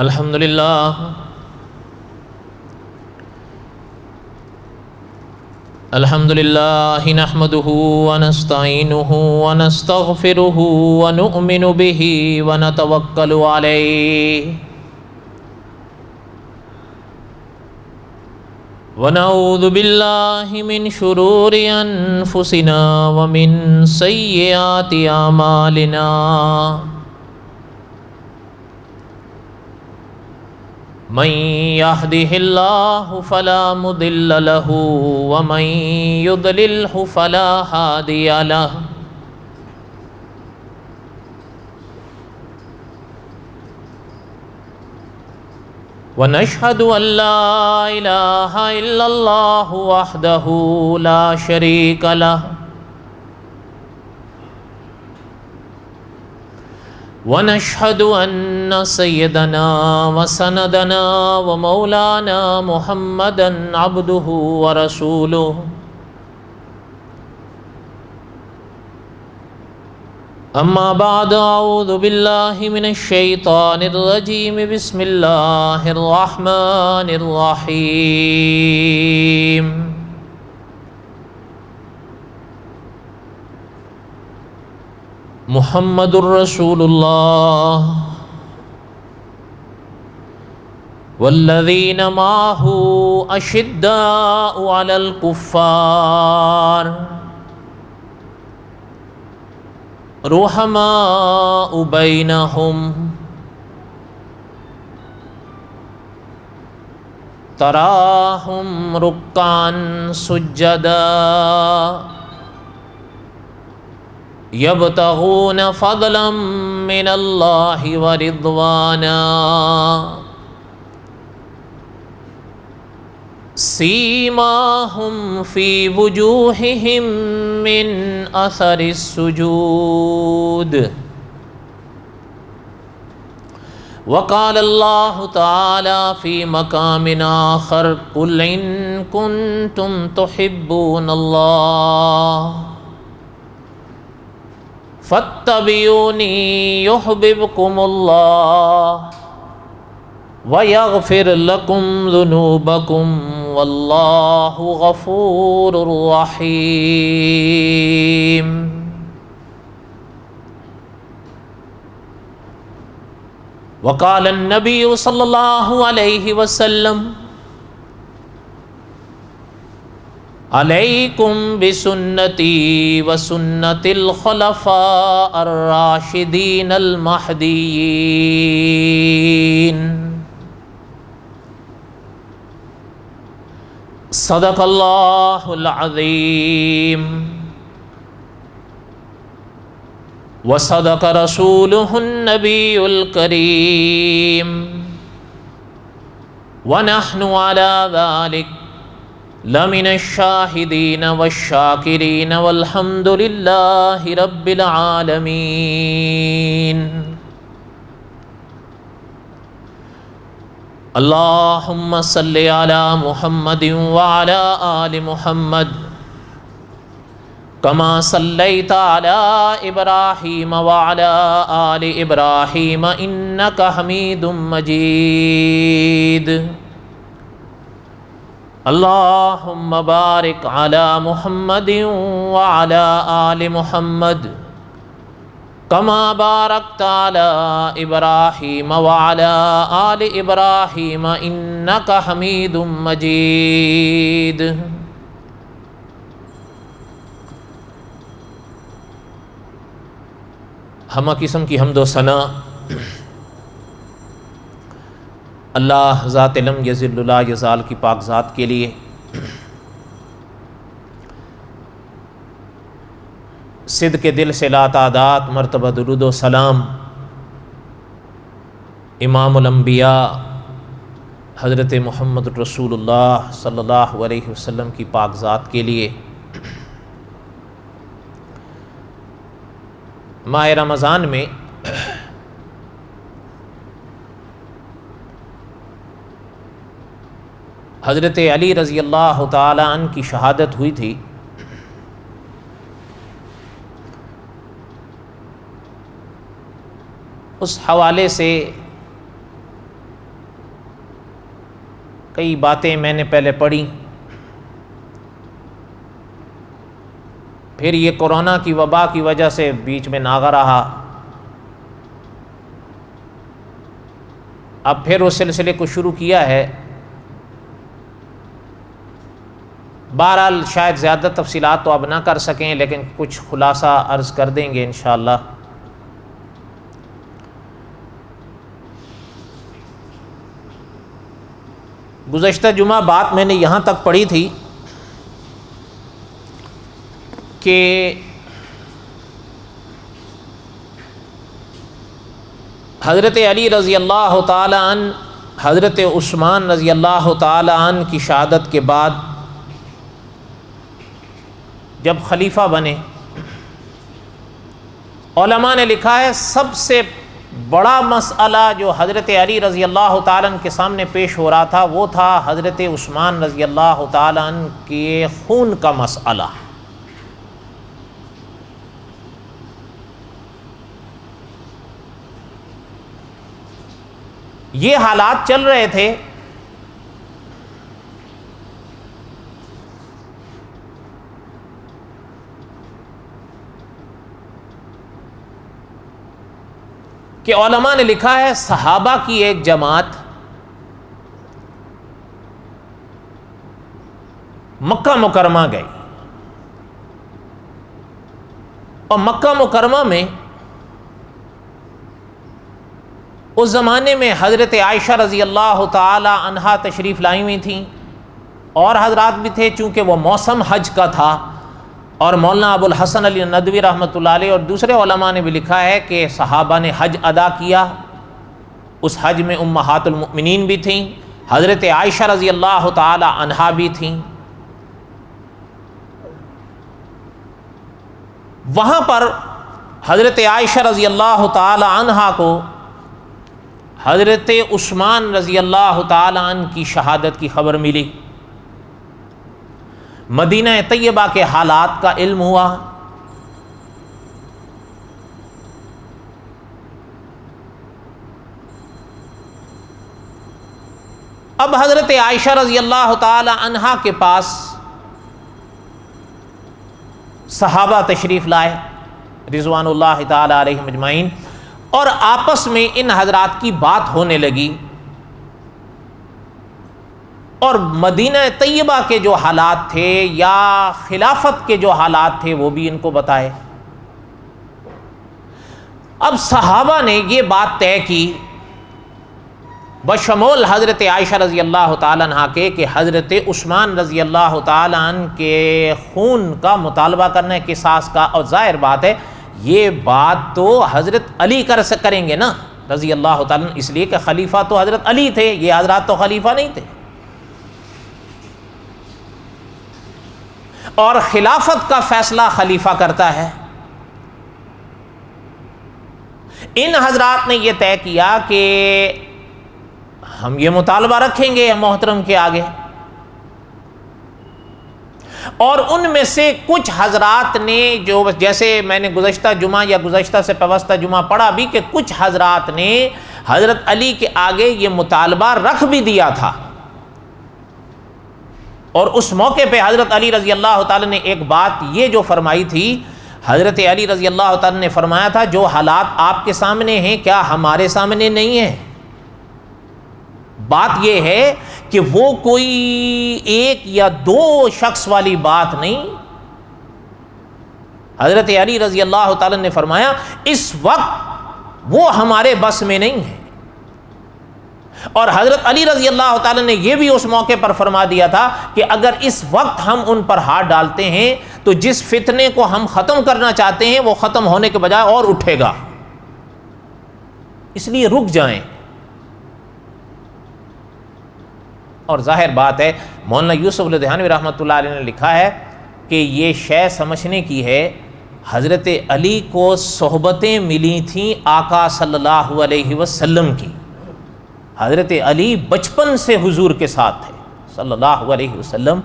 الحمد للہ نحمده ونستعینه ونستغفره ونؤمن به ونتوکل علیہ ونعوذ باللہ من شرور انفسنا ومن سیئات اعمالنا من يهده الله فلا مضل له ومن يضلله فلا هادي له ونشهد أن لا إله إلا الله وحده لا شريك له ونشهد أن سيدنا وسندنا ومولانا محمدا عبده ورسوله أما بعد أعوذ بالله من الشيطان الرجيم بسم الله الرحمن الرحيم محمد الرسول اللہ والذین معه اشداء علی الکفار رحماء بینہم تراہم رکعا سجدا یبتغون فضلا من اللہ ورضوانا سیماہم فی وجوہہم من اثر السجود وقال اللہ تعالی فی مقام آخر قل ان کنتم تحبون اللہ فاتبعونی یحببکم اللہ ویغفر لکم ذنوبکم واللہ غفور رحیم۔ وقال النبی صلی اللہ علیہ وسلم علیکم بسنتی وسنت الخلفاء الراشدین المہدیین۔ صدق اللہ العظیم وصدق رسولہ النبی الکریم ونحن علی ذلک لمن الشاہدین والشاکرین والحمد للہ رب العالمین۔ اللہم صلی علی محمد وعلی آل محمد کما صلیت علی ابراہیم وعلی آل ابراہیم انکا حمید مجید۔ اللہم بارک علی محمد وعلی آل محمد کما بارکت علی ابراہیم وعلی آل ابراہیم انکا حمید مجید۔ ہمہ قسم کی حمد و ثنا اللہ ذات لم یزل لا یزال کی پاک ذات کے لیے، صدق دل سے لا تعداد مرتبہ درود و سلام امام الانبیاء حضرت محمد رسول اللہ صلی اللہ علیہ وسلم کی پاک ذات کے لیے۔ ماہ رمضان میں حضرت علی رضی اللہ تعالی عنہ کی شہادت ہوئی تھی۔ اس حوالے سے کئی باتیں میں نے پہلے پڑھی، پھر یہ کورونا کی وبا کی وجہ سے بیچ میں ناغہ رہا، اب پھر اس سلسلے کو شروع کیا ہے۔ بہرحال شاید زیادہ تفصیلات تو اب نہ کر سکیں، لیکن کچھ خلاصہ عرض کر دیں گے انشاءاللہ۔ گزشتہ جمعہ بات میں نے یہاں تک پڑھی تھی کہ حضرت علی رضی اللہ تعالی عنہ، حضرت عثمان رضی اللہ تعالی عنہ کی شہادت کے بعد جب خلیفہ بنے، علماء نے لکھا ہے سب سے بڑا مسئلہ جو حضرت علی رضی اللہ تعالیٰ عنہ کے سامنے پیش ہو رہا تھا وہ تھا حضرت عثمان رضی اللہ تعالیٰ عنہ کے خون کا مسئلہ۔ یہ حالات چل رہے تھے کہ علماء نے لکھا ہے صحابہ کی ایک جماعت مکہ مکرمہ گئی، اور مکہ مکرمہ میں اس زمانے میں حضرت عائشہ رضی اللہ تعالی عنہا تشریف لائی ہوئی تھیں، اور حضرات بھی تھے، چونکہ وہ موسم حج کا تھا، اور مولانا ابو الحسن علی ندوی رحمۃ اللہ علیہ اور دوسرے علماء نے بھی لکھا ہے کہ صحابہ نے حج ادا کیا۔ اس حج میں امہات المؤمنین بھی تھیں، حضرت عائشہ رضی اللہ تعالی عنہا بھی تھیں۔ وہاں پر حضرت عائشہ رضی اللہ تعالی عنہا کو حضرت عثمان رضی اللہ تعالی عنہ کی شہادت کی خبر ملی، مدینہ طیبہ کے حالات کا علم ہوا، اب حضرت عائشہ رضی اللہ تعالی عنہا کے پاس صحابہ تشریف لائے رضوان اللہ تعالی علیہم اجمعین، اور آپس میں ان حضرات کی بات ہونے لگی، اور مدینہ طیبہ کے جو حالات تھے یا خلافت کے جو حالات تھے وہ بھی ان کو بتائے۔ اب صحابہ نے یہ بات طے کی بشمول حضرت عائشہ رضی اللہ تعالیٰ عنہ کے کہ حضرت عثمان رضی اللہ تعالیٰ عنہ کے خون کا مطالبہ کرنا ہے، قصاص کا، اور ظاہر بات ہے یہ بات تو حضرت علی کریں گے نا رضی اللہ تعالیٰ عنہ، اس لیے کہ خلیفہ تو حضرت علی تھے، یہ حضرات تو خلیفہ نہیں تھے، اور خلافت کا فیصلہ خلیفہ کرتا ہے۔ ان حضرات نے یہ طے کیا کہ ہم یہ مطالبہ رکھیں گے محترم کے آگے، اور ان میں سے کچھ حضرات نے، جو جیسے میں نے گزشتہ جمعہ یا گزشتہ سے پیوستہ جمعہ پڑھا بھی کہ کچھ حضرات نے حضرت علی کے آگے یہ مطالبہ رکھ بھی دیا تھا، اور اس موقع پہ حضرت علی رضی اللہ تعالیٰ نے ایک بات یہ جو فرمائی تھی، حضرت علی رضی اللہ تعالیٰ نے فرمایا تھا جو حالات آپ کے سامنے ہیں کیا ہمارے سامنے نہیں ہیں؟ بات یہ ہے کہ وہ کوئی ایک یا دو شخص والی بات نہیں، حضرت علی رضی اللہ تعالیٰ نے فرمایا اس وقت وہ ہمارے بس میں نہیں ہے، اور حضرت علی رضی اللہ تعالیٰ نے یہ بھی اس موقع پر فرما دیا تھا کہ اگر اس وقت ہم ان پر ہاتھ ڈالتے ہیں تو جس فتنے کو ہم ختم کرنا چاہتے ہیں وہ ختم ہونے کے بجائے اور اٹھے گا، اس لیے رک جائیں۔ اور ظاہر بات ہے مولانا یوسف الدہانوی رحمۃ اللہ علیہ نے لکھا ہے کہ یہ شے سمجھنے کی ہے، حضرت علی کو صحبتیں ملی تھیں آقا صلی اللہ علیہ وسلم کی، حضرت علی بچپن سے حضور کے ساتھ تھے صلی اللہ علیہ وسلم،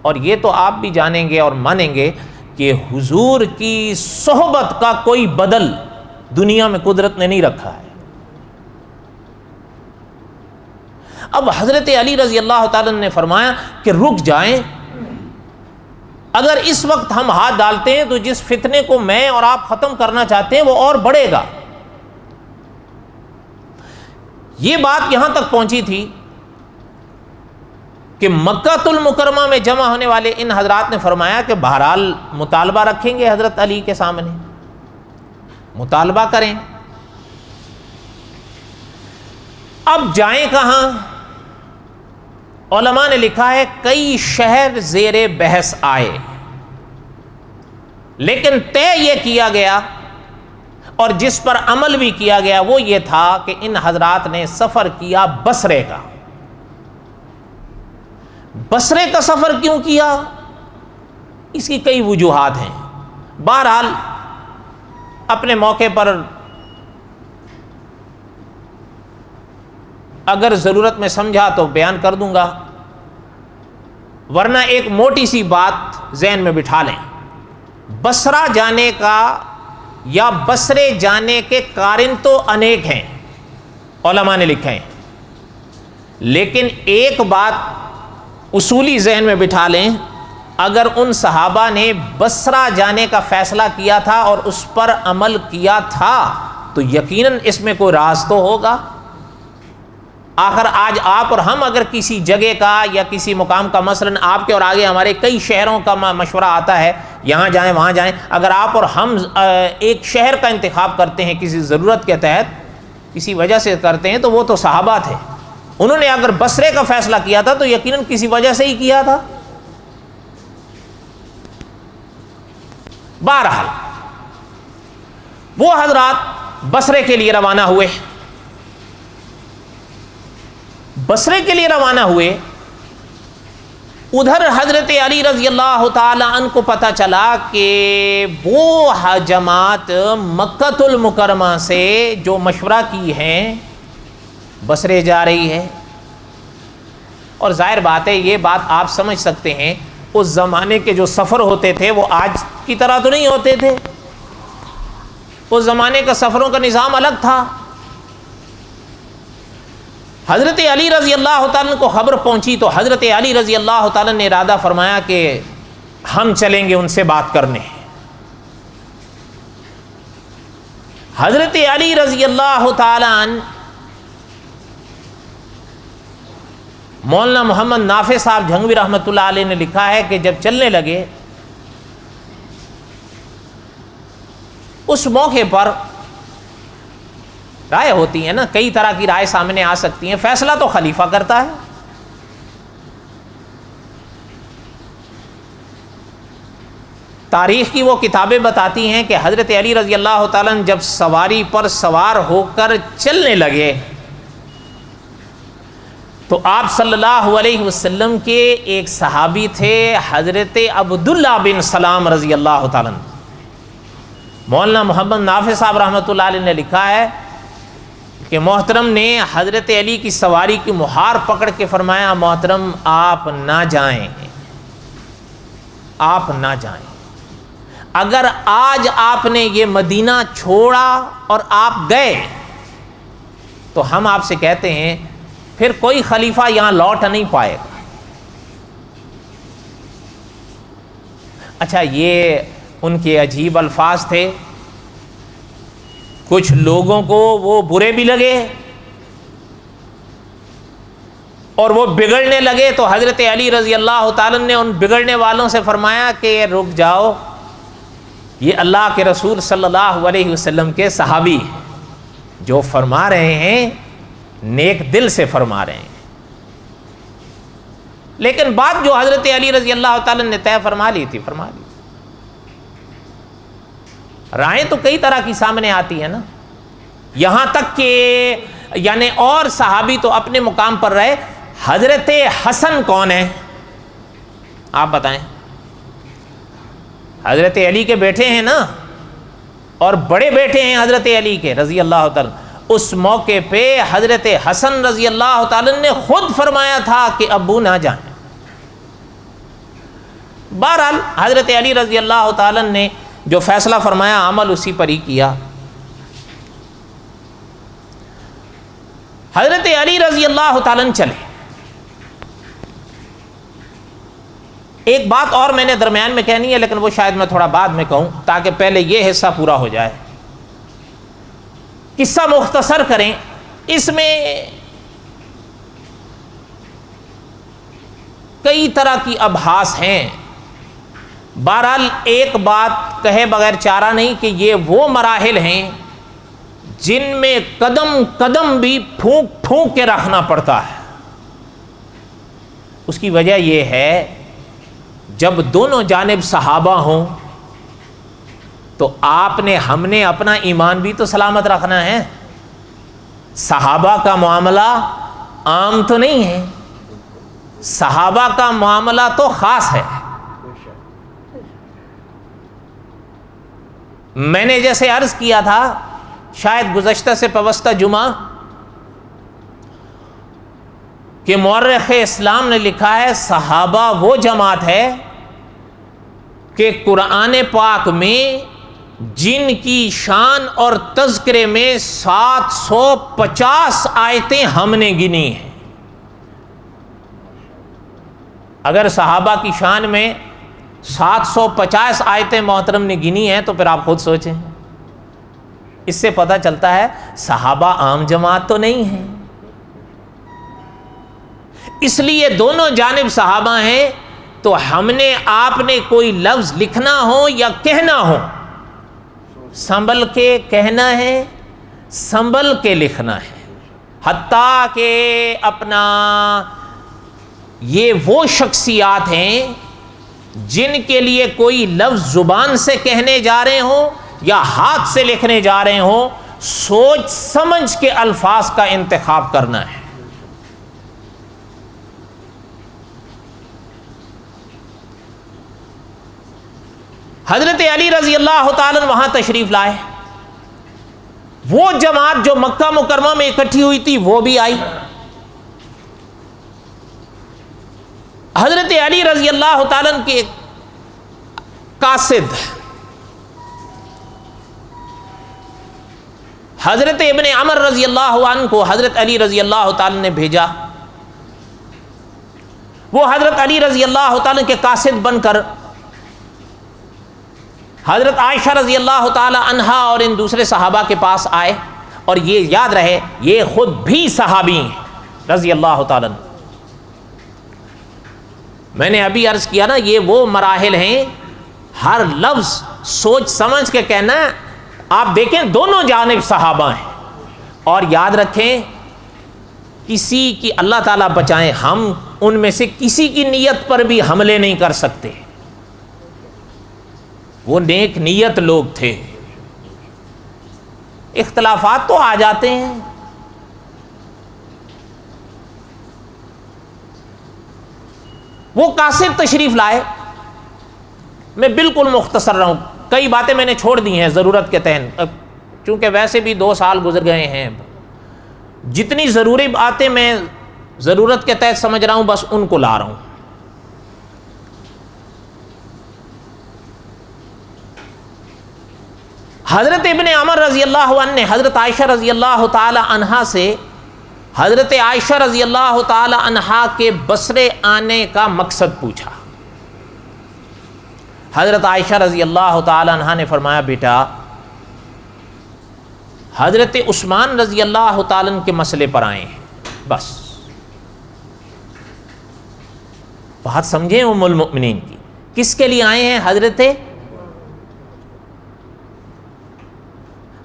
اور یہ تو آپ بھی جانیں گے اور مانیں گے کہ حضور کی صحبت کا کوئی بدل دنیا میں قدرت نے نہیں رکھا ہے۔ اب حضرت علی رضی اللہ تعالیٰ نے فرمایا کہ رک جائیں، اگر اس وقت ہم ہاتھ ڈالتے ہیں تو جس فتنے کو میں اور آپ ختم کرنا چاہتے ہیں وہ اور بڑھے گا۔ یہ بات یہاں تک پہنچی تھی کہ مکہ المکرمہ میں جمع ہونے والے ان حضرات نے فرمایا کہ بہرحال مطالبہ رکھیں گے حضرت علی کے سامنے، مطالبہ کریں۔ اب جائیں کہاں؟ علماء نے لکھا ہے کئی شہر زیر بحث آئے، لیکن طے یہ کیا گیا اور جس پر عمل بھی کیا گیا وہ یہ تھا کہ ان حضرات نے سفر کیا بصرے کا۔ بصرے کا سفر کیوں کیا؟ اس کی کئی وجوہات ہیں، بہرحال اپنے موقع پر اگر ضرورت میں سمجھا تو بیان کر دوں گا، ورنہ ایک موٹی سی بات ذہن میں بٹھا لیں۔ بصرہ جانے کا یا بصرے جانے کے قارن تو انیک ہیں، علماء نے لکھے ہیں، لیکن ایک بات اصولی ذہن میں بٹھا لیں، اگر ان صحابہ نے بصرہ جانے کا فیصلہ کیا تھا اور اس پر عمل کیا تھا تو یقیناً اس میں کوئی راز تو ہوگا۔ آخر آج آپ اور ہم اگر کسی جگہ کا یا کسی مقام کا، مثلاً آپ کے اور آگے ہمارے کئی شہروں کا مشورہ آتا ہے، یہاں جائیں وہاں جائیں، اگر آپ اور ہم ایک شہر کا انتخاب کرتے ہیں کسی ضرورت کے تحت، کسی وجہ سے کرتے ہیں، تو وہ تو صحابہ تھے، انہوں نے اگر بصرے کا فیصلہ کیا تھا تو یقیناً کسی وجہ سے ہی کیا تھا۔ بہرحال وہ حضرات بصرے کے لیے روانہ ہوئے، بصرے کے لیے روانہ ہوئے۔ ادھر حضرت علی رضی اللہ تعالی عنہ کو پتہ چلا کہ وہ جماعت مکہ المکرمہ سے جو مشورہ کی ہے بصرے جا رہی ہے، اور ظاہر بات ہے یہ بات آپ سمجھ سکتے ہیں، اس زمانے کے جو سفر ہوتے تھے وہ آج کی طرح تو نہیں ہوتے تھے، اس زمانے کا سفروں کا نظام الگ تھا۔ حضرت علی رضی اللہ تعالیٰ کو خبر پہنچی تو حضرت علی رضی اللہ تعالیٰ نے ارادہ فرمایا کہ ہم چلیں گے ان سے بات کرنے۔ حضرت علی رضی اللہ تعالیٰ مولانا محمد نافع صاحب جھنگوی رحمۃ اللہ علیہ نے لکھا ہے کہ جب چلنے لگے اس موقع پر رائے ہوتی ہے نا، کئی طرح کی رائے سامنے آ سکتی ہیں، فیصلہ تو خلیفہ کرتا ہے۔ تاریخ کی وہ کتابیں بتاتی ہیں کہ حضرت علی رضی اللہ تعالیٰ جب سواری پر سوار ہو کر چلنے لگے تو آپ صلی اللہ علیہ وسلم کے ایک صحابی تھے حضرت عبداللہ بن سلام رضی اللہ تعالیٰ۔ مولانا محمد نافع صاحب رحمۃ اللہ علیہ نے لکھا ہے کہ محترم نے حضرت علی کی سواری کی مہار پکڑ کے فرمایا، محترم آپ نہ جائیں، آپ نہ جائیں، اگر آج آپ نے یہ مدینہ چھوڑا اور آپ گئے تو ہم آپ سے کہتے ہیں پھر کوئی خلیفہ یہاں لوٹ نہیں پائے گا۔ اچھا، یہ ان کے عجیب الفاظ تھے، کچھ لوگوں کو وہ برے بھی لگے اور وہ بگڑنے لگے، تو حضرت علی رضی اللہ تعالیٰ نے ان بگڑنے والوں سے فرمایا کہ رک جاؤ، یہ اللہ کے رسول صلی اللہ علیہ وسلم کے صحابی ہیں، جو فرما رہے ہیں نیک دل سے فرما رہے ہیں۔ لیکن بات جو حضرت علی رضی اللہ تعالیٰ نے طے فرما لی تھی، فرما لی۔ رائے تو کئی طرح کی سامنے آتی ہے نا، یہاں تک کہ یعنی اور صحابی تو اپنے مقام پر رہے، حضرت حسن کون ہے آپ بتائیں؟ حضرت علی کے بیٹے ہیں نا، اور بڑے بیٹے ہیں حضرت علی کے رضی اللہ تعالیٰ۔ اس موقع پہ حضرت حسن رضی اللہ تعالیٰ نے خود فرمایا تھا کہ ابو نہ جائیں۔ بہرحال حضرت علی رضی اللہ تعالیٰ نے جو فیصلہ فرمایا عمل اسی پر ہی کیا۔ حضرت علی رضی اللہ تعالیٰ عنہ چلے. ایک بات اور میں نے درمیان میں کہنی ہے، لیکن وہ شاید میں تھوڑا بعد میں کہوں تاکہ پہلے یہ حصہ پورا ہو جائے. قصہ مختصر کریں، اس میں کئی طرح کی ابحاث ہیں. بہرحال ایک بات کہے بغیر چارہ نہیں کہ یہ وہ مراحل ہیں جن میں قدم قدم بھی پھونک پھونک کے رکھنا پڑتا ہے. اس کی وجہ یہ ہے جب دونوں جانب صحابہ ہوں تو ہم نے اپنا ایمان بھی تو سلامت رکھنا ہے. صحابہ کا معاملہ عام تو نہیں ہے، صحابہ کا معاملہ تو خاص ہے. میں نے جیسے عرض کیا تھا شاید گزشتہ سے پوستہ جمعہ کہ مورخ اسلام نے لکھا ہے صحابہ وہ جماعت ہے کہ قرآن پاک میں جن کی شان اور تذکرے میں 750 آیتیں ہم نے گنی ہیں. اگر صحابہ کی شان میں 750 آیتیں محترم نے گنی ہیں تو پھر آپ خود سوچیں. اس سے پتہ چلتا ہے صحابہ عام جماعت تو نہیں ہے. اس لیے دونوں جانب صحابہ ہیں تو ہم نے آپ نے کوئی لفظ لکھنا ہو یا کہنا ہو سنبھل کے کہنا ہے، سنبھل کے لکھنا ہے. حتیٰ کہ اپنا یہ وہ شخصیات ہیں جن کے لیے کوئی لفظ زبان سے کہنے جا رہے ہوں یا ہاتھ سے لکھنے جا رہے ہوں، سوچ سمجھ کے الفاظ کا انتخاب کرنا ہے. حضرت علی رضی اللہ تعالیٰ وہاں تشریف لائے. وہ جماعت جو مکہ مکرمہ میں اکٹھی ہوئی تھی وہ بھی آئی. حضرت علی رضی اللہ تعالیٰ کے قاصد حضرت ابن عمر رضی اللہ عنہ کو حضرت علی رضی اللہ تعالیٰ نے بھیجا. وہ حضرت علی رضی اللہ تعالیٰ کے قاصد بن کر حضرت عائشہ رضی اللہ تعالی عنہا اور ان دوسرے صحابہ کے پاس آئے. اور یہ یاد رہے یہ خود بھی صحابی ہیں رضی اللہ تعالی. میں نے ابھی عرض کیا نا یہ وہ مراحل ہیں، ہر لفظ سوچ سمجھ کے کہنا. آپ دیکھیں دونوں جانب صحابہ ہیں. اور یاد رکھیں کسی کی اللہ تعالیٰ بچائیں، ہم ان میں سے کسی کی نیت پر بھی حملے نہیں کر سکتے. وہ نیک نیت لوگ تھے. اختلافات تو آ جاتے ہیں. وہ قاصد تشریف لائے. میں بالکل مختصر رہا ہوں، کئی باتیں میں نے چھوڑ دی ہیں ضرورت کے تحت، چونکہ ویسے بھی 2 سال گزر گئے ہیں. جتنی ضروری باتیں میں ضرورت کے تحت سمجھ رہا ہوں بس ان کو لا رہا ہوں. حضرت ابن عمر رضی اللہ عنہ نے حضرت عائشہ رضی اللہ تعالی عنہا سے حضرت عائشہ رضی اللہ تعالی عنہا کے بصرے آنے کا مقصد پوچھا. حضرت عائشہ رضی اللہ تعالی عنہا نے فرمایا بیٹا حضرت عثمان رضی اللہ تعالی عنہ کے مسئلے پر آئے ہیں. بس بات سمجھیں ام المؤمنین کی. کس کے لیے آئے ہیں؟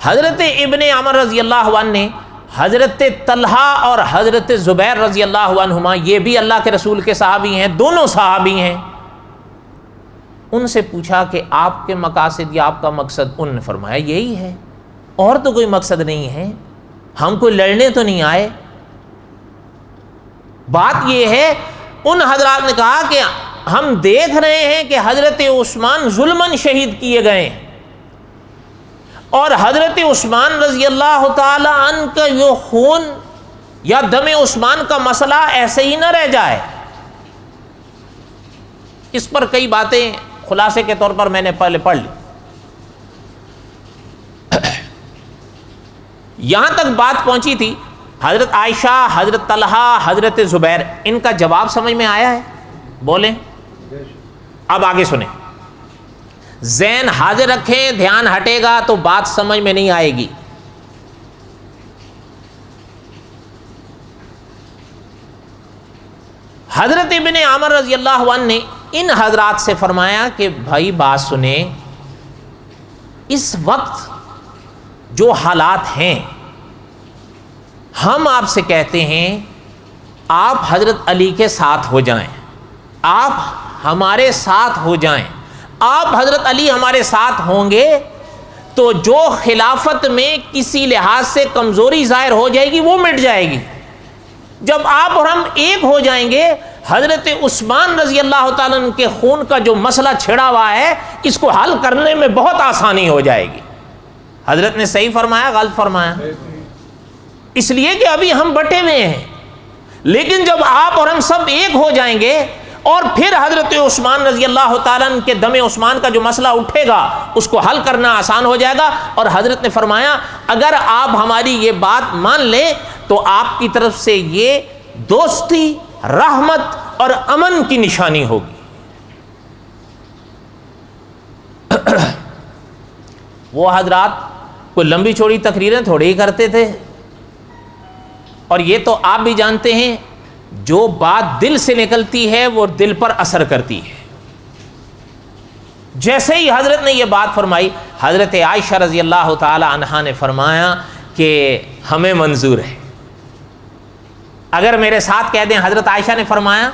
حضرت ابن عمر رضی اللہ عنہ نے حضرت طلحہ اور حضرت زبیر رضی اللہ عنہما، یہ بھی اللہ کے رسول کے صحابی ہیں، دونوں صحابی ہیں، ان سے پوچھا کہ آپ کے مقاصد یا آپ کا مقصد؟ انہوں نے فرمایا یہی ہے، اور تو کوئی مقصد نہیں ہے، ہم کوئی لڑنے تو نہیں آئے. بات یہ ہے ان حضرات نے کہا کہ ہم دیکھ رہے ہیں کہ حضرت عثمان ظلماً شہید کیے گئے ہیں، اور حضرت عثمان رضی اللہ تعالی عنہ کا یہ خون یا دم عثمان کا مسئلہ ایسے ہی نہ رہ جائے. اس پر کئی باتیں خلاصے کے طور پر میں نے پہلے پڑھ لی. یہاں تک بات پہنچی تھی حضرت عائشہ، حضرت طلحہ، حضرت زبیر، ان کا جواب سمجھ میں آیا ہے؟ بولیں۔ اب آگے سنیں، ذہن حاضر رکھیں، دھیان ہٹے گا تو بات سمجھ میں نہیں آئے گی۔ حضرت ابن عمر رضی اللہ عنہ نے ان حضرات سے فرمایا کہ بھائی بات سنیں، اس وقت جو حالات ہیں، ہم آپ سے کہتے ہیں آپ حضرت علی کے ساتھ ہو جائیں، آپ ہمارے ساتھ ہو جائیں۔ آپ حضرت علی ہمارے ساتھ ہوں گے تو جو خلافت میں کسی لحاظ سے کمزوری ظاہر ہو جائے گی وہ مٹ جائے گی۔ جب آپ اور ہم ایک ہو جائیں گے، حضرت عثمان رضی اللہ تعالیٰ عنہ کے خون کا جو مسئلہ چھڑا ہوا ہے، اس کو حل کرنے میں بہت آسانی ہو جائے گی۔ حضرت نے صحیح فرمایا، غلط فرمایا؟ اس لیے کہ ابھی ہم بٹے ہوئے ہیں، لیکن جب آپ اور ہم سب ایک ہو جائیں گے اور پھر حضرت عثمان رضی اللہ تعالیٰ عنہ کے دم عثمان کا جو مسئلہ اٹھے گا اس کو حل کرنا آسان ہو جائے گا۔ اور حضرت نے فرمایا اگر آپ ہماری یہ بات مان لیں تو آپ کی طرف سے یہ دوستی، رحمت اور امن کی نشانی ہوگی۔ وہ حضرات کوئی لمبی چوڑی تقریریں تھوڑی ہی کرتے تھے، اور یہ تو آپ بھی جانتے ہیں جو بات دل سے نکلتی ہے وہ دل پر اثر کرتی ہے۔ جیسے ہی حضرت نے یہ بات فرمائی، حضرت عائشہ رضی اللہ تعالی عنہا نے فرمایا کہ ہمیں منظور ہے۔ اگر میرے ساتھ کہہ دیں، حضرت عائشہ نے فرمایا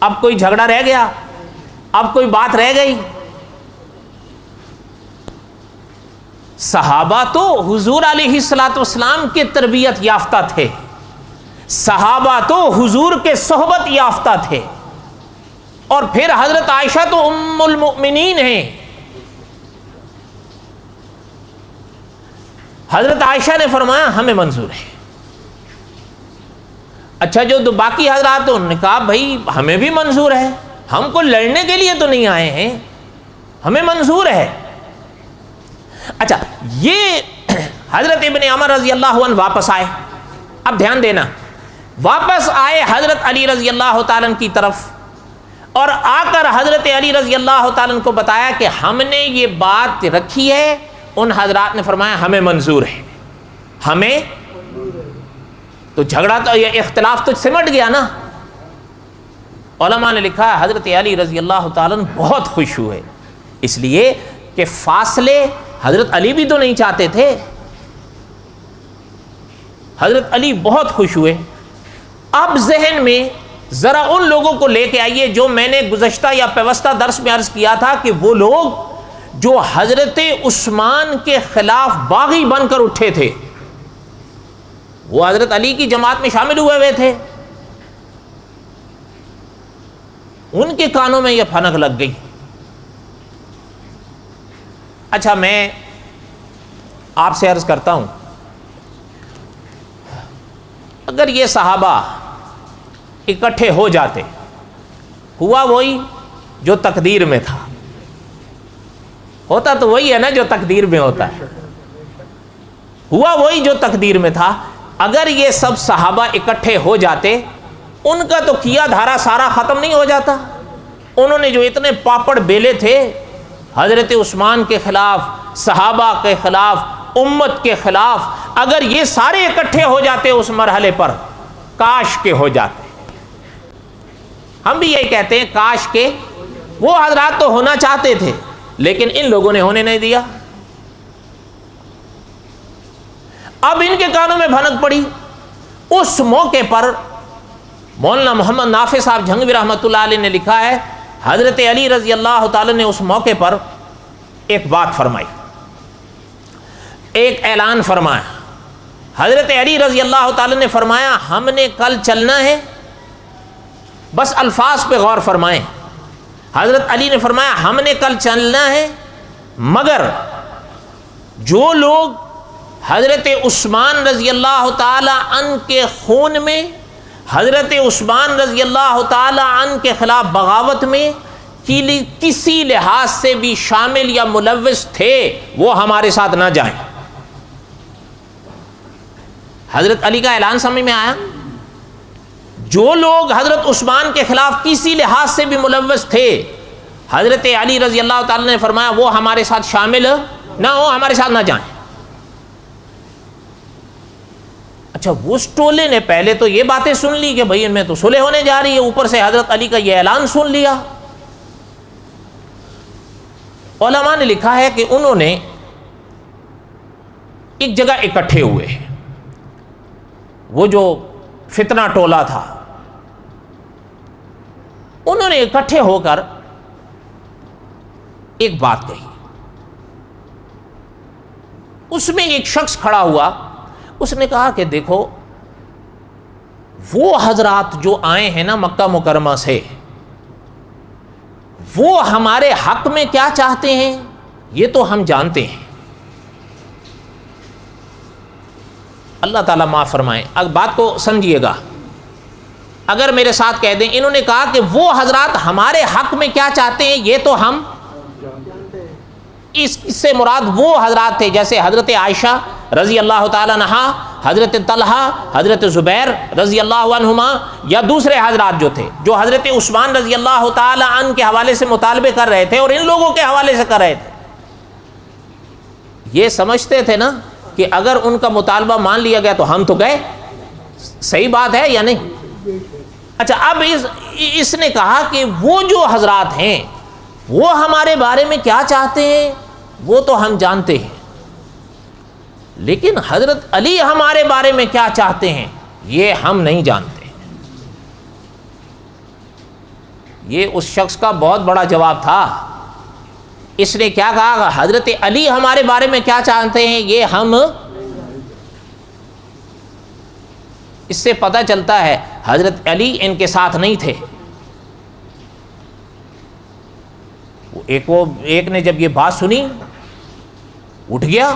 اب کوئی جھگڑا رہ گیا، اب کوئی بات رہ گئی؟ صحابہ تو حضور علیہ الصلوۃ والسلام کے تربیت یافتہ تھے، صحابہ تو حضور کے صحبت یافتہ تھے، اور پھر حضرت عائشہ تو ام المؤمنین ہیں۔ حضرت عائشہ نے فرمایا ہمیں منظور ہے۔ اچھا، جو باقی حضرات انہوں نے کہا بھائی ہمیں بھی منظور ہے، ہم کو لڑنے کے لیے تو نہیں آئے ہیں، ہمیں منظور ہے۔ اچھا، یہ حضرت ابن عمر رضی اللہ عنہ واپس آئے۔ اب دھیان دینا، واپس آئے حضرت علی رضی اللہ تعالیٰ عنہ کی طرف، اور آ کر حضرت علی رضی اللہ تعالیٰ عنہ کو بتایا کہ ہم نے یہ بات رکھی ہے۔ ان حضرات نے فرمایا ہمیں منظور ہے، ہمیں۔ تو جھگڑا تو، یہ اختلاف تو سمٹ گیا نا۔ علماء نے لکھا ہے حضرت علی رضی اللہ تعالیٰ عنہ بہت خوش ہوئے، اس لیے کہ فاصلے حضرت علی بھی تو نہیں چاہتے تھے۔ حضرت علی بہت خوش ہوئے۔ اب ذہن میں ذرا ان لوگوں کو لے کے آئیے جو میں نے گزشتہ یا پیوستہ درس میں عرض کیا تھا کہ وہ لوگ جو حضرت عثمان کے خلاف باغی بن کر اٹھے تھے، وہ حضرت علی کی جماعت میں شامل ہوئے تھے، ان کے کانوں میں یہ پھنک لگ گئی۔ اچھا، میں آپ سے عرض کرتا ہوں، اگر یہ صحابہ اکٹھے ہو جاتے، ہوا وہی جو تقدیر میں تھا، ہوتا تو وہی ہے نا جو تقدیر میں ہوتا ہے، ہوا وہی جو تقدیر میں تھا۔ اگر یہ سب صحابہ اکٹھے ہو جاتے، ان کا تو کیا دھارا سارا ختم نہیں ہو جاتا؟ انہوں نے جو اتنے پاپڑ بیلے تھے حضرت عثمان کے خلاف، صحابہ کے خلاف، امت کے خلاف، اگر یہ سارے اکٹھے ہو جاتے اس مرحلے پر، کاش کے ہو جاتے۔ ہم بھی یہی کہتے ہیں کاش کے وہ حضرات تو ہونا چاہتے تھے، لیکن ان لوگوں نے ہونے نہیں دیا۔ اب ان کے کانوں میں بھنک پڑی۔ اس موقع پر مولانا محمد نافع صاحب جھنگوی رحمۃ اللہ علیہ نے لکھا ہے حضرت علی رضی اللہ تعالی نے اس موقع پر ایک بات فرمائی، ایک اعلان فرمایا۔ حضرت علی رضی اللہ تعالی نے فرمایا ہم نے کل چلنا ہے، بس الفاظ پہ غور فرمائیں۔ حضرت علی نے فرمایا ہم نے کل چلنا ہے، مگر جو لوگ حضرت عثمان رضی اللہ تعالی عنہ کے خون میں، حضرت عثمان رضی اللہ تعالی عنہ کے خلاف بغاوت میں کسی لحاظ سے بھی شامل یا ملوث تھے، وہ ہمارے ساتھ نہ جائیں۔ حضرت علی کا اعلان سمجھ میں آیا؟ جو لوگ حضرت عثمان کے خلاف کسی لحاظ سے بھی ملوث تھے، حضرت علی رضی اللہ تعالیٰ نے فرمایا وہ ہمارے ساتھ شامل نہ ہو، ہمارے ساتھ نہ جائیں۔ اچھا، اس ٹولے نے پہلے تو یہ باتیں سن لی کہ بھئی ان میں تو صلح ہونے جا رہی ہے، اوپر سے حضرت علی کا یہ اعلان سن لیا۔ علماء نے لکھا ہے کہ انہوں نے ایک جگہ اکٹھے ہوئے، وہ جو فتنہ ٹولہ تھا، انہوں نے اکٹھے ہو کر ایک بات کہی۔ اس میں ایک شخص کھڑا ہوا، اس نے کہا کہ دیکھو وہ حضرات جو آئے ہیں نا مکہ مکرمہ سے، وہ ہمارے حق میں کیا چاہتے ہیں یہ تو ہم جانتے ہیں۔ اللہ تعالیٰ معاف فرمائے، اب بات کو سمجھیے گا، اگر میرے ساتھ کہہ دیں، انہوں نے کہا کہ وہ حضرات ہمارے حق میں کیا چاہتے ہیں یہ تو ہم، اس سے مراد وہ حضرات تھے جیسے حضرت عائشہ رضی اللہ تعالیٰ عنہا، حضرت طلحہ، حضرت زبیر رضی اللہ عنہما، یا دوسرے حضرات جو تھے جو حضرت عثمان رضی اللہ تعالیٰ عنہ کے حوالے سے مطالبے کر رہے تھے اور ان لوگوں کے حوالے سے کر رہے تھے۔ یہ سمجھتے تھے نا کہ اگر ان کا مطالبہ مان لیا گیا تو ہم تو گئے، صحیح بات ہے یا نہیں؟ اچھا، اب اس نے کہا کہ وہ جو حضرات ہیں وہ ہمارے بارے میں کیا چاہتے ہیں وہ تو ہم جانتے ہیں، لیکن حضرت علی ہمارے بارے میں کیا چاہتے ہیں یہ ہم نہیں جانتے۔ یہ اس شخص کا بہت بڑا جواب تھا۔ اس نے کیا کہا؟ حضرت علی ہمارے بارے میں کیا چاہتے ہیں یہ ہم، اس سے پتہ چلتا ہے حضرت علی ان کے ساتھ نہیں تھے۔ ایک نے جب یہ بات سنی اٹھ گیا،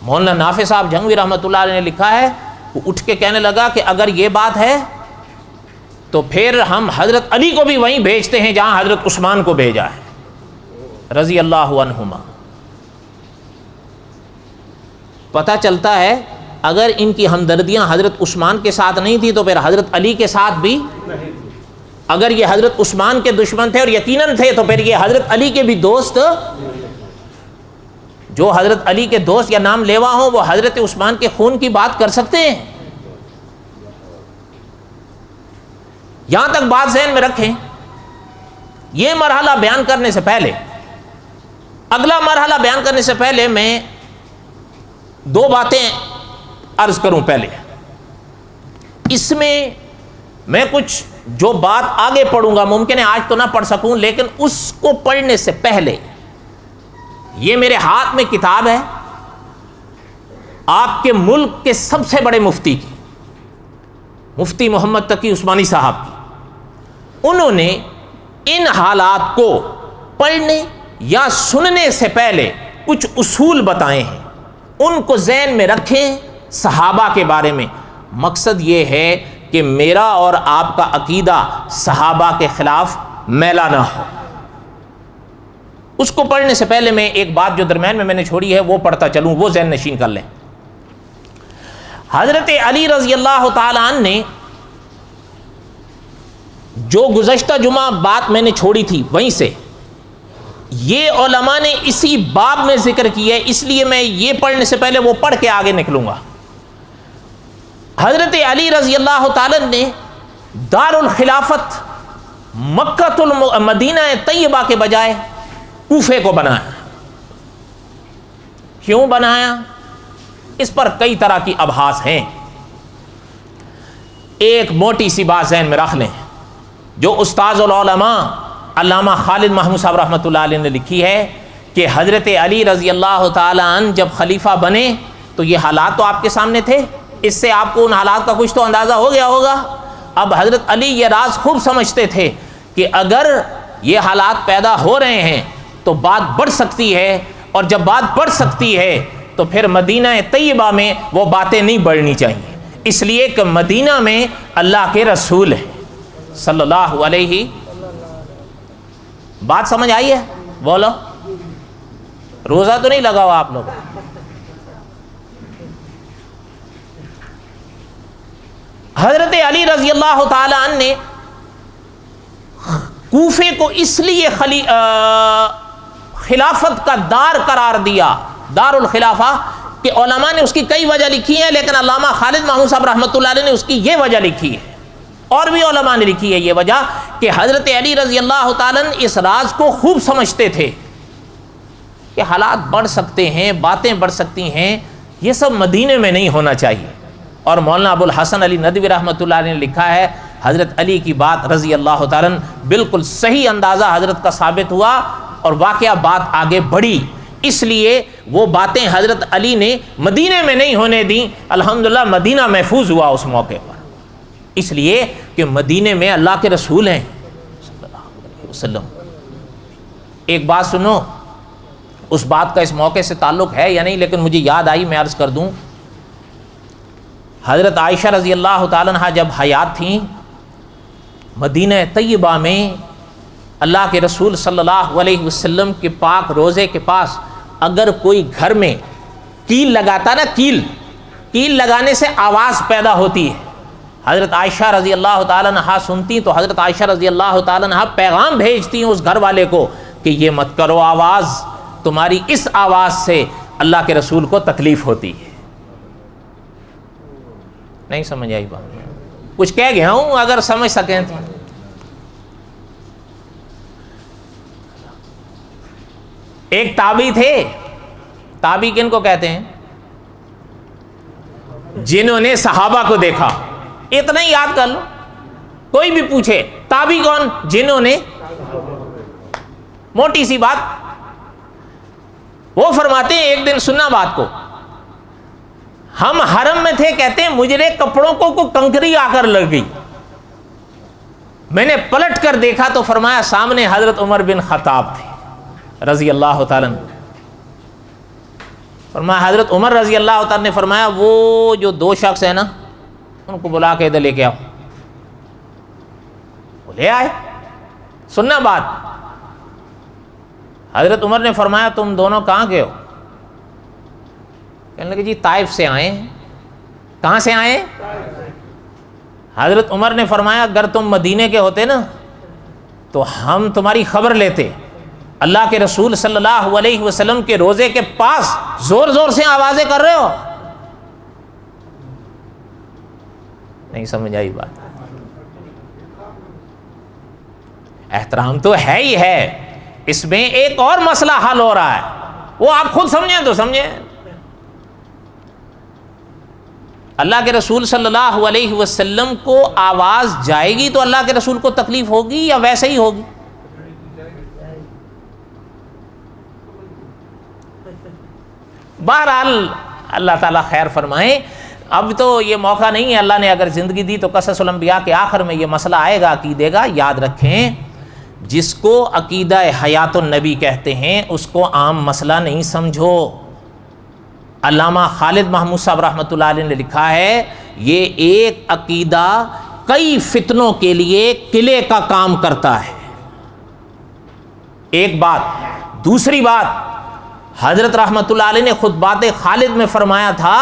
مولانا نافع صاحب جھنگوی رحمۃ اللہ علیہ نے لکھا ہے، وہ اٹھ کے کہنے لگا کہ اگر یہ بات ہے تو پھر ہم حضرت علی کو بھی وہیں بھیجتے ہیں جہاں حضرت عثمان کو بھیجا ہے رضی اللہ عنہما۔ پتہ چلتا ہے اگر ان کی ہمدردیاں حضرت عثمان کے ساتھ نہیں تھی تو پھر حضرت علی کے ساتھ بھی، اگر یہ حضرت عثمان کے دشمن تھے اور یقیناً تھے تو پھر یہ حضرت علی کے بھی دوست، جو حضرت علی کے دوست یا نام لیوا ہوں وہ حضرت عثمان کے خون کی بات کر سکتے ہیں؟ یہاں تک بات ذہن میں رکھیں۔ یہ مرحلہ بیان کرنے سے پہلے، اگلا مرحلہ بیان کرنے سے پہلے میں دو باتیں عرض کروں۔ پہلے اس میں کچھ جو بات آگے پڑھوں گا ممکن ہے آج تو نہ پڑھ سکوں، لیکن اس کو پڑھنے سے پہلے یہ میرے ہاتھ میں کتاب ہے آپ کے ملک کے سب سے بڑے مفتی کی، مفتی محمد تقی عثمانی صاحب کی۔ انہوں نے ان حالات کو پڑھنے یا سننے سے پہلے کچھ اصول بتائے ہیں، ان کو ذہن میں رکھیں صحابہ کے بارے میں۔ مقصد یہ ہے کہ میرا اور آپ کا عقیدہ صحابہ کے خلاف میلا نہ ہو۔ اس کو پڑھنے سے پہلے میں ایک بات جو درمیان میں نے چھوڑی ہے وہ پڑھتا چلوں، وہ ذہن نشین کر لیں۔ حضرت علی رضی اللہ تعالیٰ عنہ نے جو گزشتہ جمعہ بات میں نے چھوڑی تھی وہیں سے یہ علماء نے اسی باب میں ذکر کی ہے، اس لیے میں یہ پڑھنے سے پہلے وہ پڑھ کے آگے نکلوں گا۔ حضرت علی رضی اللہ تعالیٰ نے دار الخلافت مکہ مدینہ طیبہ کے بجائے کوفے کو بنایا۔ کیوں بنایا؟ اس پر کئی طرح کی ابحاث ہیں۔ ایک موٹی سی بات ذہن میں رکھ لیں جو استاذ العلماء علامہ خالد محمود صاحب رحمۃ اللہ علیہ نے لکھی ہے کہ حضرت علی رضی اللہ تعالیٰ عنہ جب خلیفہ بنے تو یہ حالات تو آپ کے سامنے تھے، اس سے آپ کو ان حالات کا کچھ تو اندازہ ہو گیا ہوگا۔ اب حضرت علی یہ راز خوب سمجھتے تھے کہ اگر یہ حالات پیدا ہو رہے ہیں تو بات بڑھ سکتی ہے، اور جب بات بڑھ سکتی ہے تو پھر مدینہ طیبہ میں وہ باتیں نہیں بڑھنی چاہیے، اس لیے کہ مدینہ میں اللہ کے رسول ہیں صلی اللہ علیہ۔ بات سمجھ آئی ہے؟ بولو، روزہ تو نہیں لگا ہوا آپ لوگ؟ حضرت علی رضی اللہ تعالی عنہ نے کوفے کو اس لیے خلافت کا دار قرار دیا، دار الخلافہ، کہ علماء نے اس کی کئی وجہ لکھی ہیں، لیکن علامہ خالد محمود صاحب رحمۃ اللہ علیہ نے اس کی یہ وجہ لکھی ہے، اور بھی علماء نے لکھی ہے یہ وجہ، کہ حضرت علی رضی اللہ تعالیٰ اس راز کو خوب سمجھتے تھے کہ حالات بڑھ سکتے ہیں، باتیں بڑھ سکتی ہیں، یہ سب مدینے میں نہیں ہونا چاہیے۔ اور مولانا ابو الحسن علی ندوی رحمۃ اللہ علیہ نے لکھا ہے حضرت علی کی بات رضی اللہ تعالیٰ بالکل صحیح اندازہ حضرت کا ثابت ہوا، اور واقعہ بات آگے بڑھی، اس لیے وہ باتیں حضرت علی نے مدینے میں نہیں ہونے دیں، الحمدللہ مدینہ محفوظ ہوا اس موقع پر، اس لیے کہ مدینے میں اللہ کے رسول ہیں صلی اللہ علیہ وسلم۔ ایک بات سنو، اس بات کا اس موقع سے تعلق ہے یا نہیں، لیکن مجھے یاد آئی، میں عرض کر دوں۔ حضرت عائشہ رضی اللہ تعالیٰ عنہا جب حیات تھیں، مدینہ طیبہ میں اللہ کے رسول صلی اللہ علیہ وسلم کے پاک روزے کے پاس اگر کوئی گھر میں کیل لگاتا نا، کیل لگانے سے آواز پیدا ہوتی ہے، حضرت عائشہ رضی اللہ تعالیٰ عنہا سنتی تو حضرت عائشہ رضی اللہ تعالیٰ عنہا پیغام بھیجتی ہیں اس گھر والے کو کہ یہ مت کرو آواز، تمہاری اس آواز سے اللہ کے رسول کو تکلیف ہوتی ہے۔ نہیں سمجھ آئی بات؟ کچھ کہہ گیا ہوں، اگر سمجھ سکیں تو۔ ایک تابعی تھے، تابعی کن کو کہتے ہیں؟ جنہوں نے صحابہ کو دیکھا، اتنا ہی یاد کر لو، کوئی بھی پوچھے تابعی کون؟ جنہوں نے، موٹی سی بات۔ وہ فرماتے ہیں ایک دن سننا بات کو، ہم حرم میں تھے، کہتے ہیں مجھے کپڑوں کو کنکری آ کر لگ گئی، میں نے پلٹ کر دیکھا تو فرمایا سامنے حضرت عمر بن خطاب تھے رضی اللہ تعالیٰ عنہ۔ فرمایا حضرت عمر رضی اللہ تعالیٰ نے فرمایا وہ جو دو شخص ہیں نا، ان کو بلا کے ادھر لے کے آؤ۔ وہ لے آئے، سننا بات۔ حضرت عمر نے فرمایا تم دونوں کہاں کے ہو؟ کہنے لگے جی طائف سے آئے ہیں۔ کہاں سے آئے؟ حضرت عمر نے فرمایا اگر تم مدینے کے ہوتے نا تو ہم تمہاری خبر لیتے، اللہ کے رسول صلی اللہ علیہ وسلم کے روزے کے پاس زور زور سے آوازیں کر رہے ہو۔ نہیں سمجھ آئی بات؟ احترام تو ہے ہی ہے، اس میں ایک اور مسئلہ حل ہو رہا ہے، وہ آپ خود سمجھیں تو سمجھیں۔ اللہ کے رسول صلی اللہ علیہ وسلم کو آواز جائے گی تو اللہ کے رسول کو تکلیف ہوگی یا ویسے ہی ہوگی؟ بہرحال اللہ تعالیٰ خیر فرمائے۔ اب تو یہ موقع نہیں ہے، اللہ نے اگر زندگی دی تو قصص الانبیاء کے آخر میں یہ مسئلہ آئے گا عقیدے کا۔ یاد رکھیں، جس کو عقیدہ حیات النبی کہتے ہیں اس کو عام مسئلہ نہیں سمجھو۔ علامہ خالد محمود صاحب رحمۃ اللہ علیہ نے لکھا ہے یہ ایک عقیدہ کئی فتنوں کے لیے قلعے کا کام کرتا ہے۔ ایک بات۔ دوسری بات، حضرت رحمۃ اللہ علیہ نے خطبات خالد میں فرمایا تھا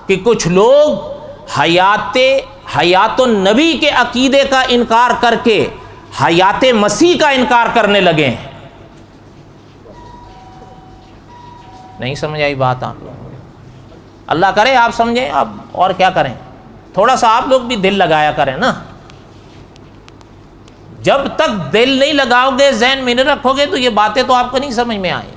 کہ کچھ لوگ حیات النبی کے عقیدے کا انکار کر کے حیات مسیح کا انکار کرنے لگے ہیں۔ نہیں سمجھ آئی بات آپ؟ اللہ کرے آپ سمجھیں، اب اور کیا کریں، تھوڑا سا آپ لوگ بھی دل لگایا کریں نا۔ جب تک دل نہیں لگاؤ گے، ذہن میں نہیں رکھو گے تو یہ باتیں تو آپ کو نہیں سمجھ میں آئیں۔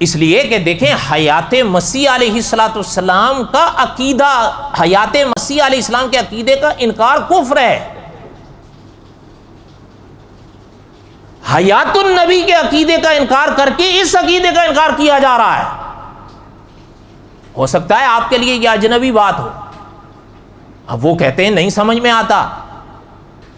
اس لیے کہ دیکھیں حیات مسیح علیہ السلام کا عقیدہ، حیات مسیح علیہ السلام کے عقیدے کا انکار کفر ہے۔ حیات النبی کے عقیدے کا انکار کر کے اس عقیدے کا انکار کیا جا رہا ہے۔ ہو سکتا ہے آپ کے لیے یہ اجنبی بات ہو، اب وہ کہتے ہیں نہیں سمجھ میں آتا۔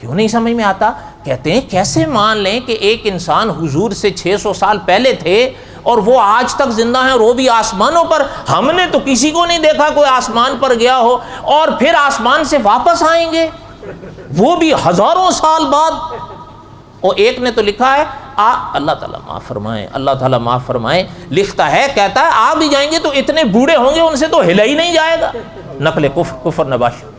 کیوں نہیں سمجھ میں آتا؟ کہتے ہیں کیسے مان لیں کہ ایک انسان حضور سے 600 سال پہلے تھے اور وہ آج تک زندہ ہیں، اور وہ بھی آسمانوں پر؟ ہم نے تو کسی کو نہیں دیکھا کوئی آسمان پر گیا ہو اور پھر آسمان سے واپس آئیں گے، وہ بھی ہزاروں سال بعد۔ اور ایک نے تو لکھا ہے اللہ تعالیٰ معاف فرمائے، اللہ تعالیٰ معاف فرمائے، لکھتا ہے، کہتا ہے آ بھی جائیں گے تو اتنے بوڑھے ہوں گے ان سے تو ہلا ہی نہیں جائے گا۔ نقل کفر نباشد.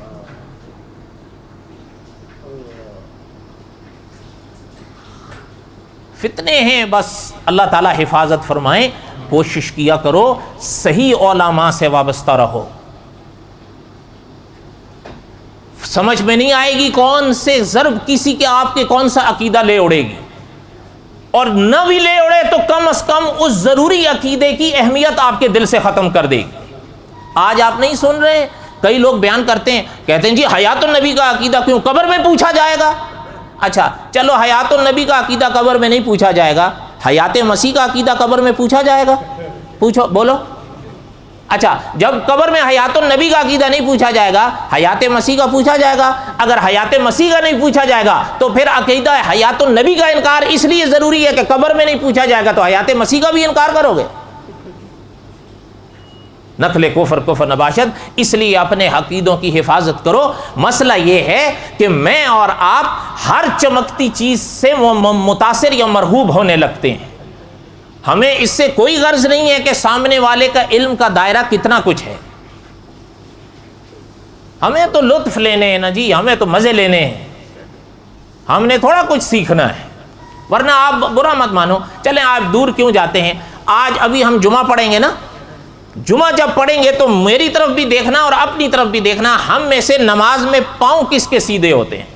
فتنے ہیں، بس اللہ تعالیٰ حفاظت فرمائیں. کوشش کیا کرو صحیح علماء سے وابستہ رہو. سمجھ میں نہیں آئے گی کون سے ضرب کسی کے آپ کے کون سا عقیدہ لے اڑے گی، اور نہ بھی لے اڑے تو کم از کم اس ضروری عقیدے کی اہمیت آپ کے دل سے ختم کر دے گی. آج آپ نہیں سن رہے، کئی لوگ بیان کرتے ہیں، کہتے ہیں جی حیات النبی کا عقیدہ کیوں قبر میں پوچھا جائے گا. اچھا چلو حیات النبی کا عقیدہ قبر میں نہیں پوچھا جائے گا، حیات مسیح کا عقیدہ قبر میں پوچھا جائے گا؟ پوچھو، بولو. اچھا جب قبر میں حیات النبی کا عقیدہ نہیں پوچھا جائے گا، حیات مسیح کا پوچھا جائے گا. اگر حیات مسیح کا نہیں پوچھا جائے گا تو پھر عقیدہ حیات النبی کا انکار اس لیے ضروری ہے کہ قبر میں نہیں پوچھا جائے گا، تو حیات مسیح کا بھی انکار کرو گے؟ نقل کفر نباشد. اس لیے اپنے عقیدوں کی حفاظت کرو. مسئلہ یہ ہے کہ میں اور آپ ہر چمکتی چیز سے متاثر یا مرغوب ہونے لگتے ہیں. ہمیں اس سے کوئی غرض نہیں ہے کہ سامنے والے کا علم کا دائرہ کتنا کچھ ہے. ہمیں تو لطف لینے ہیں نا جی، ہمیں تو مزے لینے ہیں، ہم نے تھوڑا کچھ سیکھنا ہے. ورنہ آپ برا مت مانو، چلیں آپ دور کیوں جاتے ہیں. آج ابھی ہم جمعہ پڑھیں گے نا، جمعہ جب پڑھیں گے تو میری طرف بھی دیکھنا اور اپنی طرف بھی دیکھنا، ہم میں سے نماز میں پاؤں کس کے سیدھے ہوتے ہیں.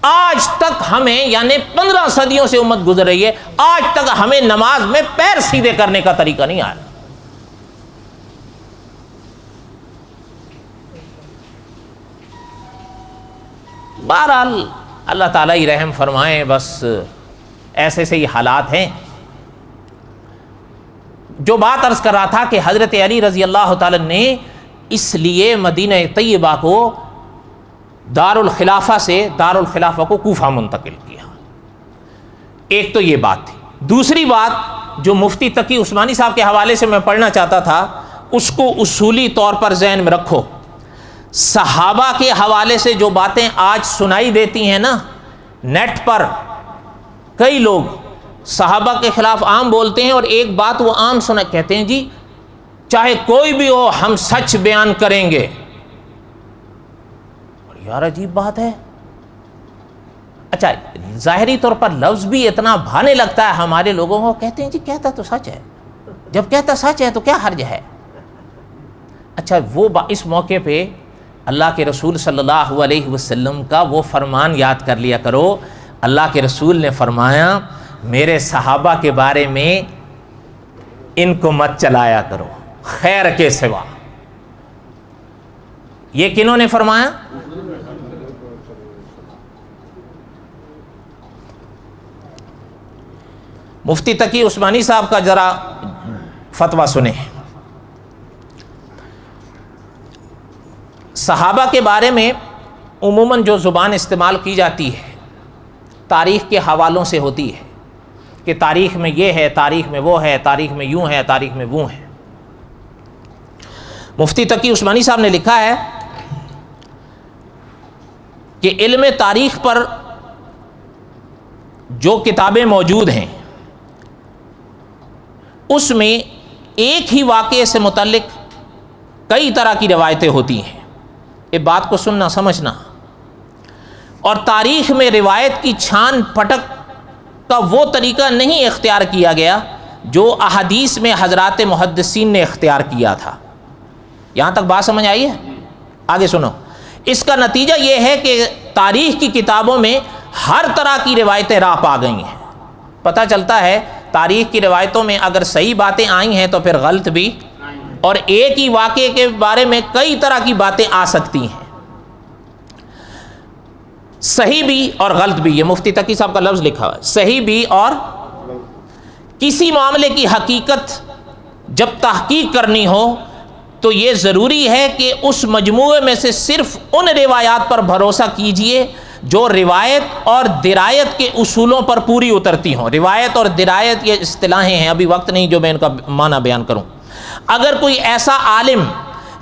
آج تک ہمیں، یعنی 15 صدیوں سے امت گزر رہی ہے، آج تک ہمیں نماز میں پیر سیدھے کرنے کا طریقہ نہیں آیا. بہرحال اللہ تعالیٰ ہی رحم فرمائیں. بس ایسے سے ہی حالات ہیں. جو بات عرض کر رہا تھا کہ حضرت علی رضی اللہ تعالیٰ نے اس لیے مدینہ طیبہ کو دار الخلافہ سے دار الخلافہ کو کوفہ منتقل کیا. ایک تو یہ بات تھی. دوسری بات جو مفتی تقی عثمانی صاحب کے حوالے سے میں پڑھنا چاہتا تھا، اس کو اصولی طور پر ذہن میں رکھو. صحابہ کے حوالے سے جو باتیں آج سنائی دیتی ہیں نا نیٹ پر، کئی لوگ صحابہ کے خلاف عام بولتے ہیں، اور ایک بات وہ عام سنا کہتے ہیں جی چاہے کوئی بھی ہو ہم سچ بیان کریں گے. اور یار عجیب بات ہے. اچھا ظاہری طور پر لفظ بھی اتنا بھانے لگتا ہے ہمارے لوگوں کو، کہتے ہیں جی کہتا تو سچ ہے، جب کہتا سچ ہے تو کیا حرج ہے. اچھا وہ اس موقع پہ اللہ کے رسول صلی اللہ علیہ وسلم کا وہ فرمان یاد کر لیا کرو. اللہ کے رسول نے فرمایا میرے صحابہ کے بارے میں ان کو مت چلایا کرو خیر کے سوا. یہ کنہوں نے فرمایا؟ مفتی تقی عثمانی صاحب کا ذرا فتویٰ سنیں. صحابہ کے بارے میں عموماً جو زبان استعمال کی جاتی ہے تاریخ کے حوالوں سے ہوتی ہے کہ تاریخ میں یہ ہے، تاریخ میں وہ ہے، تاریخ میں یوں ہے، تاریخ میں وہ ہے. مفتی تقی عثمانی صاحب نے لکھا ہے کہ علم تاریخ پر جو کتابیں موجود ہیں اس میں ایک ہی واقعے سے متعلق کئی طرح کی روایتیں ہوتی ہیں. یہ بات کو سننا سمجھنا. اور تاریخ میں روایت کی چھان پھٹک کا وہ طریقہ نہیں اختیار کیا گیا جو احادیث میں حضرات محدثین نے اختیار کیا تھا. یہاں تک بات سمجھ آئی ہے؟ آگے سنو. اس کا نتیجہ یہ ہے کہ تاریخ کی کتابوں میں ہر طرح کی روایتیں راہ پا گئی ہیں. پتہ چلتا ہے تاریخ کی روایتوں میں اگر صحیح باتیں آئی ہیں تو پھر غلط بھی، اور ایک ہی واقعے کے بارے میں کئی طرح کی باتیں آ سکتی ہیں، صحیح بھی اور غلط بھی. یہ مفتی تقی صاحب کا لفظ لکھا ہوا ہے، صحیح بھی. اور کسی معاملے کی حقیقت جب تحقیق کرنی ہو تو یہ ضروری ہے کہ اس مجموعے میں سے صرف ان روایات پر بھروسہ کیجئے جو روایت اور درایت کے اصولوں پر پوری اترتی ہوں. روایت اور درایت یہ اصطلاحیں ہیں، ابھی وقت نہیں جو میں ان کا معنی بیان کروں. اگر کوئی ایسا عالم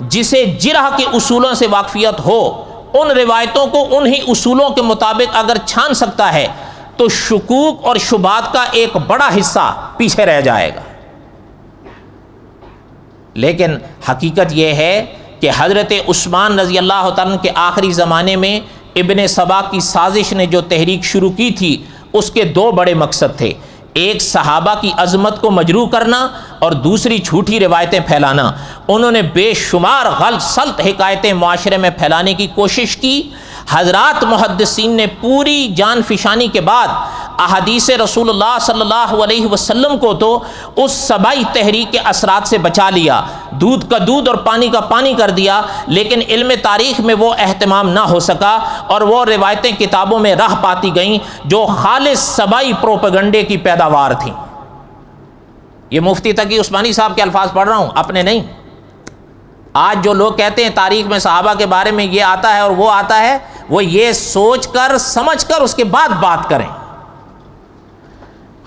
جسے جرح کے اصولوں سے واقفیت ہو ان روایتوں کو انہی اصولوں کے مطابق اگر چھان سکتا ہے تو شکوک اور شبہات کا ایک بڑا حصہ پیچھے رہ جائے گا. لیکن حقیقت یہ ہے کہ حضرت عثمان رضی اللہ تعالیٰ کے آخری زمانے میں ابن سبا کی سازش نے جو تحریک شروع کی تھی اس کے دو بڑے مقصد تھے، ایک صحابہ کی عظمت کو مجروح کرنا اور دوسری جھوٹی روایتیں پھیلانا۔ انہوں نے بے شمار غلط سلط حکایتیں معاشرے میں پھیلانے کی کوشش کی۔ حضرات محدثین نے پوری جان فشانی کے بعد احادیث رسول اللہ صلی اللہ علیہ وسلم کو تو اس سبائی تحریک کے اثرات سے بچا لیا، دودھ کا دودھ اور پانی کا پانی کر دیا، لیکن علم تاریخ میں وہ اہتمام نہ ہو سکا اور وہ روایتیں کتابوں میں رہ پاتی گئیں جو خالص سبائی پروپیگنڈے کی پیداوار تھیں۔ یہ مفتی تقی عثمانی صاحب کے الفاظ پڑھ رہا ہوں، اپنے نہیں۔ آج جو لوگ کہتے ہیں تاریخ میں صحابہ کے بارے میں یہ آتا ہے اور وہ آتا ہے، وہ یہ سوچ کر سمجھ کر اس کے بعد بات کریں۔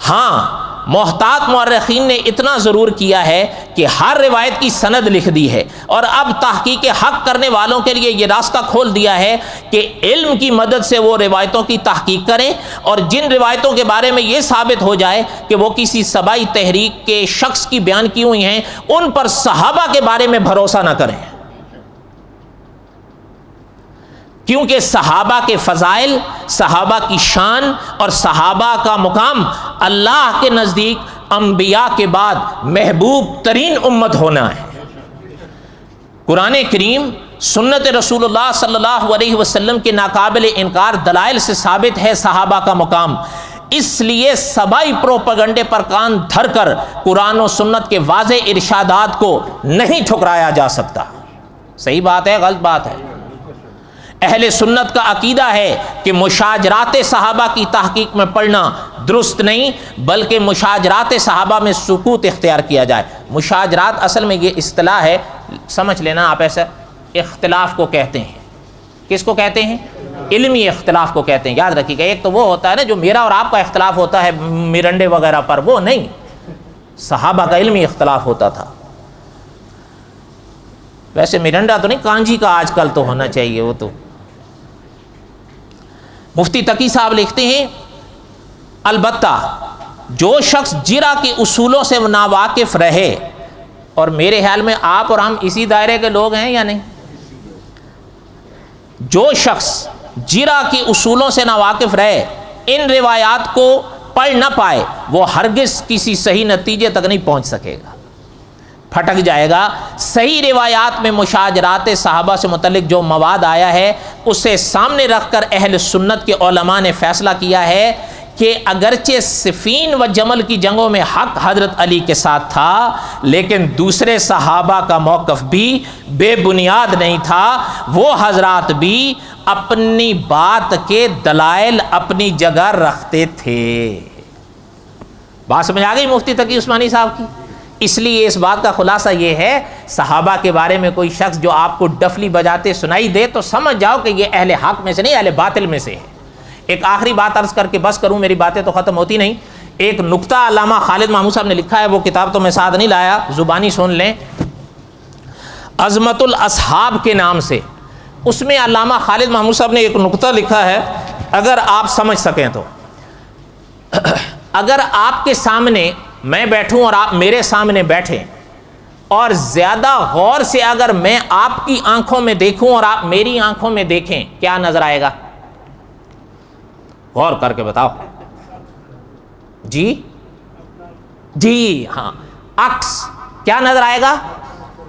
ہاں، محتاط مورخین نے اتنا ضرور کیا ہے کہ ہر روایت کی سند لکھ دی ہے، اور اب تحقیق حق کرنے والوں کے لیے یہ راستہ کھول دیا ہے کہ علم کی مدد سے وہ روایتوں کی تحقیق کریں، اور جن روایتوں کے بارے میں یہ ثابت ہو جائے کہ وہ کسی سبائی تحریک کے شخص کی بیان کی ہوئی ہیں، ان پر صحابہ کے بارے میں بھروسہ نہ کریں، کیونکہ صحابہ کے فضائل، صحابہ کی شان اور صحابہ کا مقام اللہ کے نزدیک انبیاء کے بعد محبوب ترین امت ہونا ہے۔ قرآن کریم، سنت رسول اللہ صلی اللہ علیہ وسلم کے ناقابل انکار دلائل سے ثابت ہے صحابہ کا مقام، اس لیے سبائی پروپیگنڈے پر کان دھر کر قرآن و سنت کے واضح ارشادات کو نہیں ٹھکرایا جا سکتا۔ صحیح بات ہے، غلط بات ہے؟ اہل سنت کا عقیدہ ہے کہ مشاجرات صحابہ کی تحقیق میں پڑھنا درست نہیں، بلکہ مشاجرات صحابہ میں سکوت اختیار کیا جائے۔ مشاجرات اصل میں یہ اصطلاح ہے، سمجھ لینا آپ، ایسا اختلاف کو کہتے ہیں۔ کس کو کہتے ہیں؟ علمی اختلاف کو کہتے ہیں، یاد رکھیے گا۔ ایک تو وہ ہوتا ہے نا جو میرا اور آپ کا اختلاف ہوتا ہے مرنڈے وغیرہ پر، وہ نہیں، صحابہ کا علمی اختلاف ہوتا تھا۔ ویسے مرنڈا تو نہیں، کانجی کا آج کل تو ہونا چاہیے وہ تو۔ مفتی تقی صاحب لکھتے ہیں، البتہ جو شخص جرا کے اصولوں سے ناواقف رہے، اور میرے خیال میں آپ اور ہم اسی دائرے کے لوگ ہیں یا نہیں، جو شخص جرا کے اصولوں سے ناواقف رہے، ان روایات کو پڑھ نہ پائے، وہ ہرگز کسی صحیح نتیجے تک نہیں پہنچ سکے گا، پھٹک جائے گا۔ صحیح روایات میں مشاجرات صحابہ سے متعلق جو مواد آیا ہے اسے سامنے رکھ کر اہل سنت کے علماء نے فیصلہ کیا ہے کہ اگرچہ صفین و جمل کی جنگوں میں حق حضرت علی کے ساتھ تھا، لیکن دوسرے صحابہ کا موقف بھی بے بنیاد نہیں تھا، وہ حضرات بھی اپنی بات کے دلائل اپنی جگہ رکھتے تھے۔ بات سمجھ آ گئی مفتی تقی عثمانی صاحب کی؟ اس لیے اس بات کا خلاصہ یہ ہے، صحابہ کے بارے میں کوئی شخص جو آپ کو ڈفلی بجاتے سنائی دے تو سمجھ جاؤ کہ یہ اہل حق میں سے نہیں، اہل باطل میں سے ہے۔ ایک آخری بات عرض کر کے بس کروں، میری باتیں تو ختم ہوتی نہیں۔ ایک نکتہ علامہ خالد محمود صاحب نے لکھا ہے، وہ کتاب تو میں ساتھ نہیں لایا، زبانی سن لیں، عظمت الاصحاب کے نام سے۔ اس میں علامہ خالد محمود صاحب نے ایک نکتہ لکھا ہے، اگر آپ سمجھ سکیں تو۔ اگر آپ کے سامنے میں بیٹھوں اور آپ میرے سامنے بیٹھیں، اور زیادہ غور سے اگر میں آپ کی آنکھوں میں دیکھوں اور آپ میری آنکھوں میں دیکھیں، کیا نظر آئے گا؟ غور کر کے بتاؤ جی ہاں، عکس کیا نظر آئے گا؟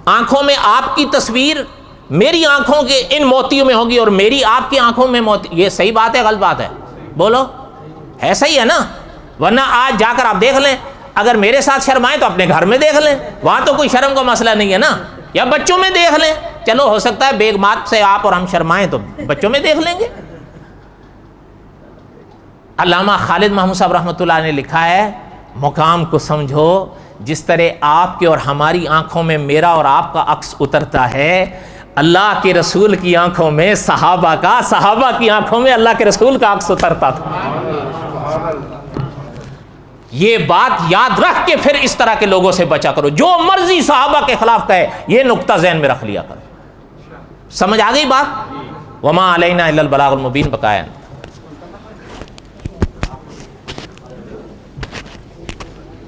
آنکھوں میں آپ کی تصویر میری آنکھوں کے ان موتیوں میں ہوگی اور میری آپ کی آنکھوں میں موتی۔ یہ صحیح بات ہے غلط بات ہے؟ بولو، ہے صحیح ہے نا؟ ورنہ آج جا کر آپ دیکھ لیں، اگر میرے ساتھ شرمائیں تو اپنے گھر میں دیکھ لیں، وہاں تو کوئی شرم کا مسئلہ نہیں ہے نا، یا بچوں میں دیکھ لیں، چلو ہو سکتا ہے بیگمات سے آپ اور ہم شرمائیں تو بچوں میں دیکھ لیں گے۔ علامہ خالد محمود صاحب رحمۃ اللہ نے لکھا ہے، مقام کو سمجھو، جس طرح آپ کے اور ہماری آنکھوں میں میرا اور آپ کا عکس اترتا ہے، اللہ کے رسول کی آنکھوں میں صحابہ کا، صحابہ کی آنکھوں میں اللہ کے رسول کا عکس اترتا تھا۔ یہ بات یاد رکھ کے پھر اس طرح کے لوگوں سے بچا کرو، جو مرضی صحابہ کے خلاف کہے، یہ نقطہ ذہن میں رکھ لیا کرو۔ سمجھ آ گئی بات؟ وما علینا الا البلاغ المبین۔ بقایا